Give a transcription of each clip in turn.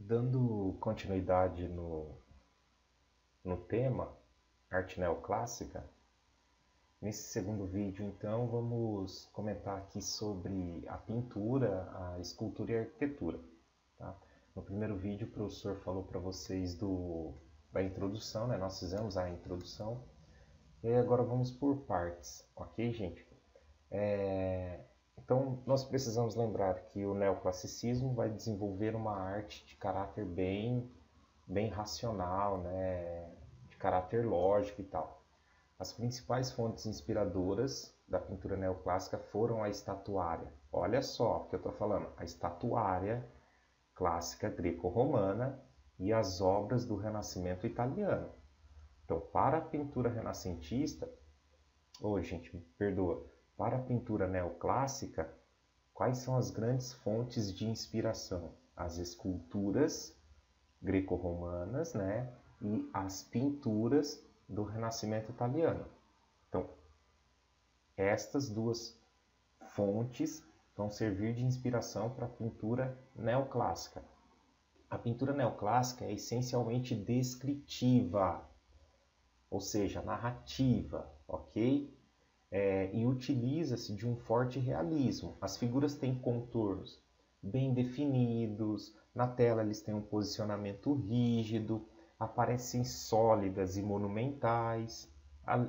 Dando continuidade no tema arte neoclássica, nesse segundo vídeo então vamos comentar aqui sobre a pintura, a escultura e a arquitetura. Tá? No primeiro vídeo o professor falou para vocês da introdução, né? Nós fizemos a introdução e agora vamos por partes, ok, gente? Então nós precisamos lembrar que o neoclassicismo vai desenvolver uma arte de caráter bem racional, né? De caráter lógico e tal. As principais fontes inspiradoras da pintura neoclássica foram a estatuária. Olha só o que eu estou falando, a estatuária clássica greco-romana e as obras do Renascimento italiano. Então, para a pintura renascentista, gente, me perdoa, para a pintura neoclássica, quais são as grandes fontes de inspiração? As esculturas greco-romanas, né? E as pinturas do Renascimento italiano. Então, estas duas fontes vão servir de inspiração para a pintura neoclássica. A pintura neoclássica é essencialmente descritiva, ou seja, narrativa, ok? E utiliza-se de um forte realismo. As figuras têm contornos bem definidos, na tela eles têm um posicionamento rígido, aparecem sólidas e monumentais,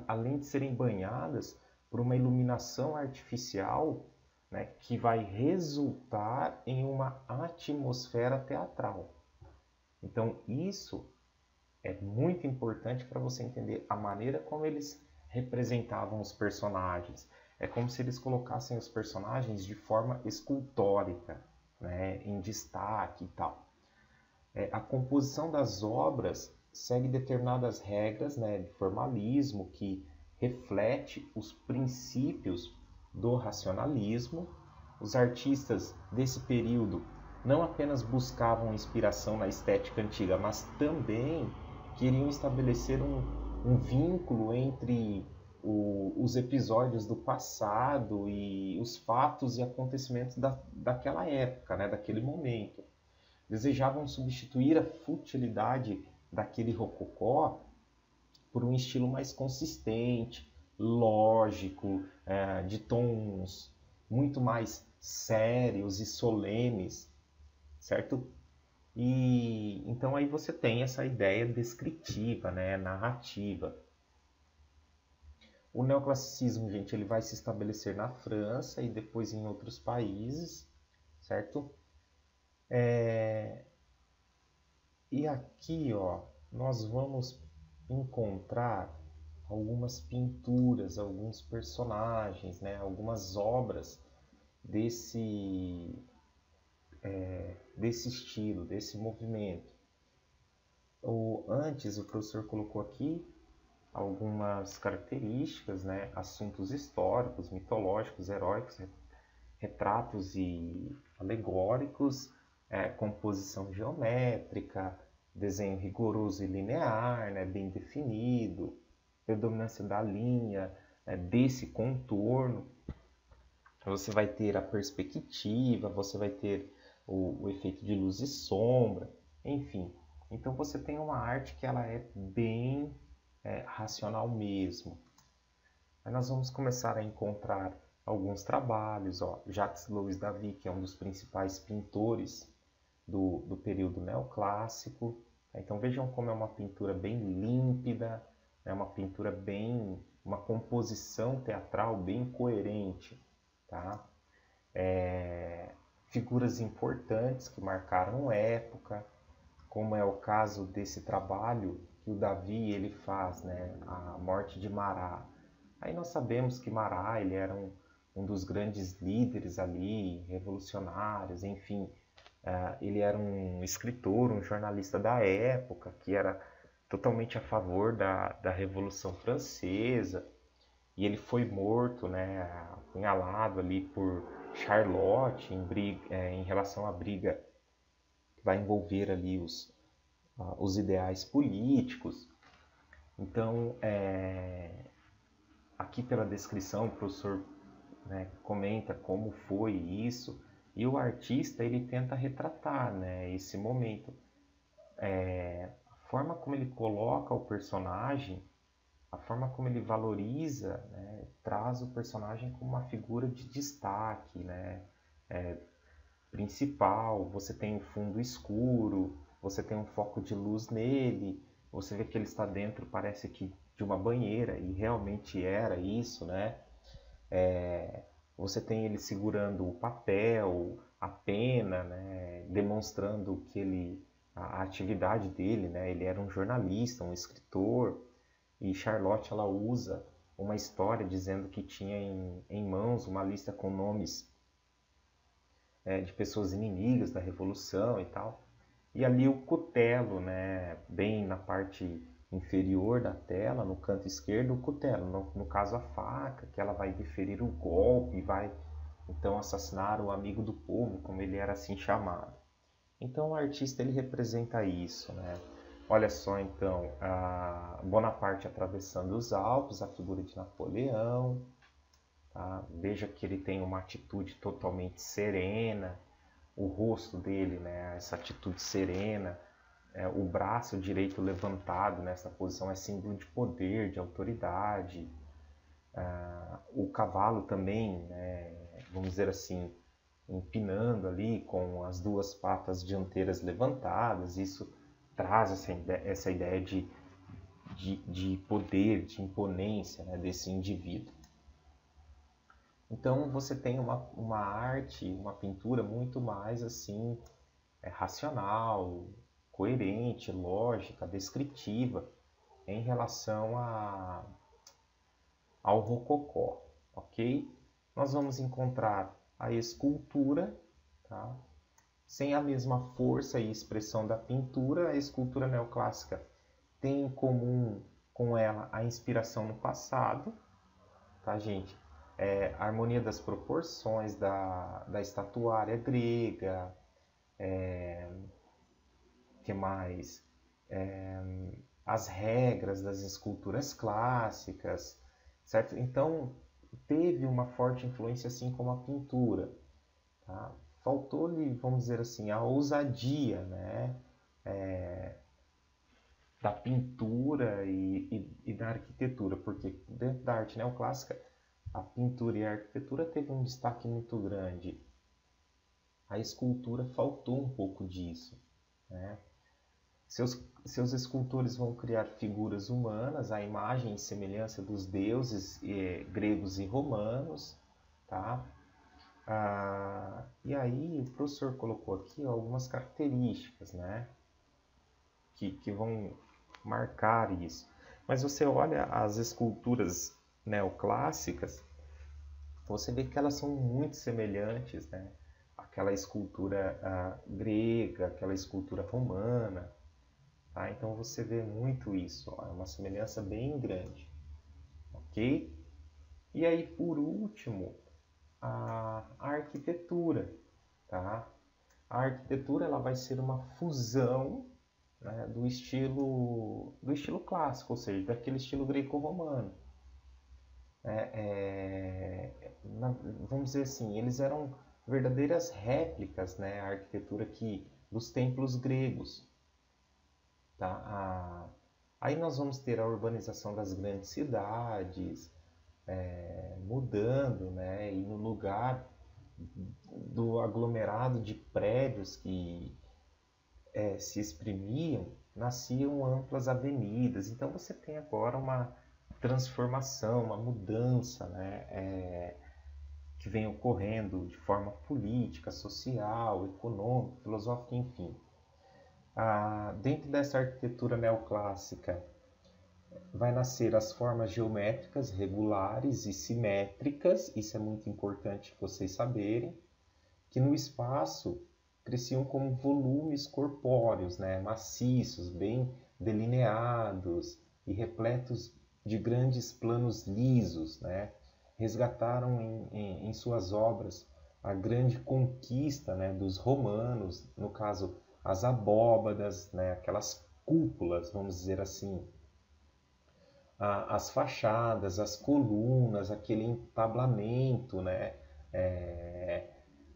além de serem banhadas por uma iluminação artificial, né, que vai resultar em uma atmosfera teatral. Então isso é muito importante para você entender a maneira como eles representavam os personagens. É como se eles colocassem os personagens de forma escultórica, né, em destaque e tal. A composição das obras segue determinadas regras, né, de formalismo que reflete os princípios do racionalismo. Os artistas desse período não apenas buscavam inspiração na estética antiga, mas também queriam estabelecer um vínculo entre os episódios do passado e os fatos e acontecimentos daquela época, né, daquele momento. Desejavam substituir a futilidade daquele rococó por um estilo mais consistente, lógico, de tons muito mais sérios e solenes, certo? E então aí você tem essa ideia descritiva, né, narrativa. O neoclassicismo, gente, ele vai se estabelecer na França e depois em outros países, certo? E aqui, ó, nós vamos encontrar algumas pinturas, alguns personagens, né, algumas obras desse estilo, desse movimento. Antes, o professor colocou aqui algumas características, né, assuntos históricos, mitológicos, heróicos, retratos e alegóricos, composição geométrica, desenho rigoroso e linear, né, bem definido, predominância da linha, desse contorno. Você vai ter a perspectiva, você vai ter o efeito de luz e sombra, enfim. Então você tem uma arte que ela é bem racional mesmo. Aí nós vamos começar a encontrar alguns trabalhos, ó. Jacques-Louis David, que é um dos principais pintores do período neoclássico. Então vejam como é uma pintura bem límpida, é uma pintura uma composição teatral bem coerente, tá? Figuras importantes que marcaram época, como é o caso desse trabalho que o Davi ele faz, né? A morte de Marat. Aí nós sabemos que Marat ele era um dos grandes líderes ali, revolucionários, enfim. Ele era um escritor, um jornalista da época, que era totalmente a favor da Revolução Francesa. E ele foi morto, né, apunhalado ali por Charlotte em relação à briga que vai envolver ali os ideais políticos. Então, aqui pela descrição, o professor, né, comenta como foi isso. E o artista ele tenta retratar, né, esse momento. A forma como ele coloca o personagem, a forma como ele valoriza, né, traz o personagem como uma figura de destaque, né, principal. Você tem um fundo escuro, você tem um foco de luz nele, você vê que ele está dentro, parece que de uma banheira, e realmente era isso, né? Você tem ele segurando o papel, a pena, né? Demonstrando que a atividade dele, né? Ele era um jornalista, um escritor, e Charlotte ela usa uma história dizendo que tinha em mãos uma lista com nomes de pessoas inimigas da Revolução e tal. E ali o cutelo, né, bem na parte inferior da tela, no canto esquerdo, o cutelo, no caso a faca, que ela vai deferir o golpe, vai então assassinar o amigo do povo, como ele era assim chamado. Então o artista ele representa isso, né? Olha só então, a Bonaparte atravessando os Alpes, a figura de Napoleão, tá? Veja que ele tem uma atitude totalmente serena, o rosto dele, né? Essa atitude serena, o braço direito levantado nessa posição é símbolo de poder, de autoridade. O cavalo também, né? Vamos dizer assim, empinando ali com as duas patas dianteiras levantadas, isso traz essa ideia de poder, de imponência, né, desse indivíduo. Então você tem uma arte, uma pintura muito mais assim racional, coerente, lógica, descritiva em relação ao rococó, ok? Nós vamos encontrar a escultura, tá? Sem a mesma força e expressão da pintura, a escultura neoclássica tem em comum com ela a inspiração no passado, tá, gente? A harmonia das proporções da estatuária grega, que mais? As regras das esculturas clássicas, certo? Então, teve uma forte influência, assim como a pintura, tá? Faltou-lhe, vamos dizer assim, a ousadia, né? Da pintura e da arquitetura, porque dentro da arte neoclássica, a pintura e a arquitetura teve um destaque muito grande. A escultura faltou um pouco disso, né? Seus escultores vão criar figuras humanas, a imagem e semelhança dos deuses gregos e romanos, tá? E aí o professor colocou aqui algumas características, né? Que vão marcar isso. Mas você olha as esculturas neoclássicas, você vê que elas são muito semelhantes, né? Aquela escultura grega, aquela escultura romana, tá? Então você vê muito isso, ó, é uma semelhança bem grande, ok? E aí, por último, a arquitetura, tá? A arquitetura ela vai ser uma fusão, né, do estilo clássico, ou seja, daquele estilo greco-romano. Vamos dizer assim, eles eram verdadeiras réplicas, né, a arquitetura dos templos gregos. Tá? Aí nós vamos ter a urbanização das grandes cidades, mudando, né, e no lugar do aglomerado de prédios que se exprimiam, nasciam amplas avenidas. Então você tem agora uma transformação, uma mudança, né, que vem ocorrendo de forma política, social, econômica, filosófica, enfim. Dentro dessa arquitetura neoclássica vai nascer as formas geométricas regulares e simétricas, isso é muito importante vocês saberem, que no espaço cresciam como volumes corpóreos, né, maciços, bem delineados e repletos de grandes planos lisos, né? Resgataram em suas obras a grande conquista, né, dos romanos, no caso as abóbadas, né, aquelas cúpulas, vamos dizer assim, as fachadas, as colunas, aquele entablamento, né,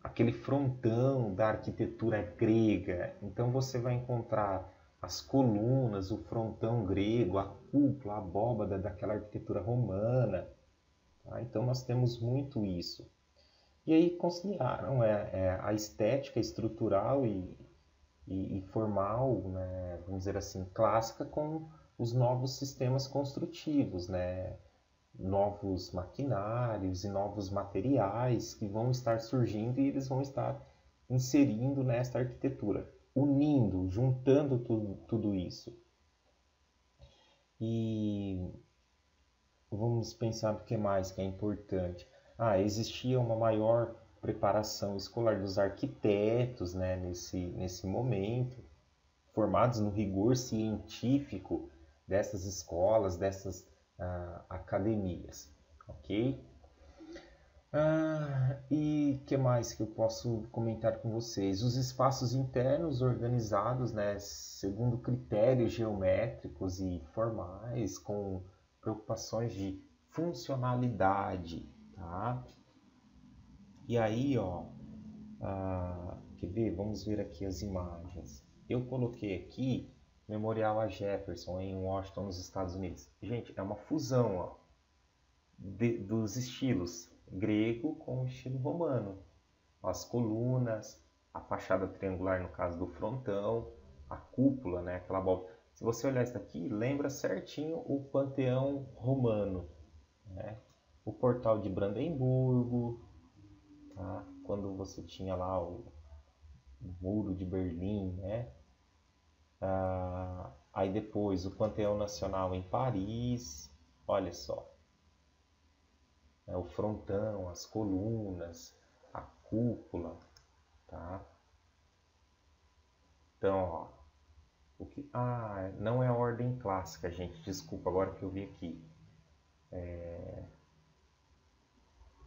aquele frontão da arquitetura grega. Então você vai encontrar as colunas, o frontão grego, a cúpula, a abóbada daquela arquitetura romana. Tá? Então nós temos muito isso. E aí conciliaram a estética estrutural e formal, né, vamos dizer assim, clássica, com os novos sistemas construtivos, né, novos maquinários e novos materiais que vão estar surgindo e eles vão estar inserindo nesta arquitetura, unindo, juntando tudo isso. E vamos pensar no que mais que é importante. Existia uma maior preparação escolar dos arquitetos, né, nesse momento, formados no rigor científico dessas escolas, dessas academias, ok? E que mais que eu posso comentar com vocês? Os espaços internos organizados, né, segundo critérios geométricos e formais, com preocupações de funcionalidade, tá? E aí, ó, quer ver? Vamos ver aqui as imagens. Eu coloquei aqui Memorial a Jefferson em Washington, nos Estados Unidos. Gente, é uma fusão, ó, dos estilos grego com o estilo romano. As colunas, a fachada triangular no caso do frontão, a cúpula, né, aquela abóbada. Se você olhar isso daqui, lembra certinho o Panteão romano, né? O Portal de Brandemburgo, tá? Quando você tinha lá o Muro de Berlim, né? Aí depois o Panteão Nacional em Paris, olha só, né? O frontão, as colunas, a cúpula, tá? Então, ó, não é a ordem clássica, gente, desculpa, agora que eu vi aqui.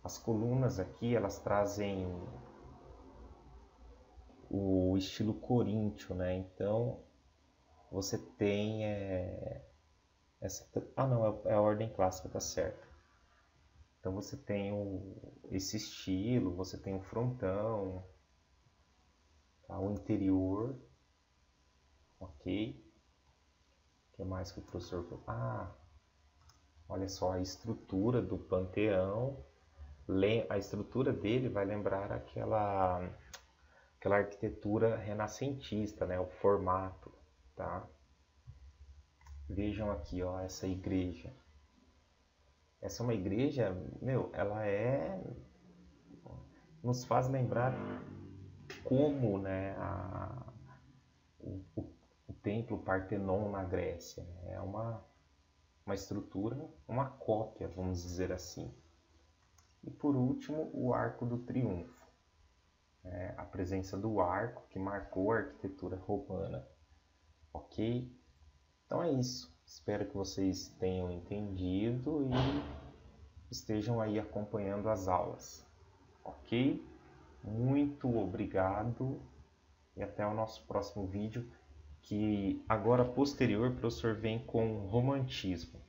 As colunas aqui, elas trazem o estilo coríntio, né? Então, você tem essa... não, é a ordem clássica, tá certo. Então, você tem esse estilo, você tem o frontão, tá? O interior, ok? O que mais que o professor... olha só a estrutura do Panteão. A estrutura dele vai lembrar aquela arquitetura renascentista, né? O formato, tá? Vejam aqui, ó, essa igreja. Essa é uma igreja, ela nos faz lembrar como, né, o templo Partenon na Grécia, né? É uma estrutura, uma cópia, vamos dizer assim. E por último, o Arco do Triunfo. A presença do arco que marcou a arquitetura romana. Ok? Então é isso. Espero que vocês tenham entendido e estejam aí acompanhando as aulas. Ok? Muito obrigado e até o nosso próximo vídeo, que agora posterior o professor vem com romantismo.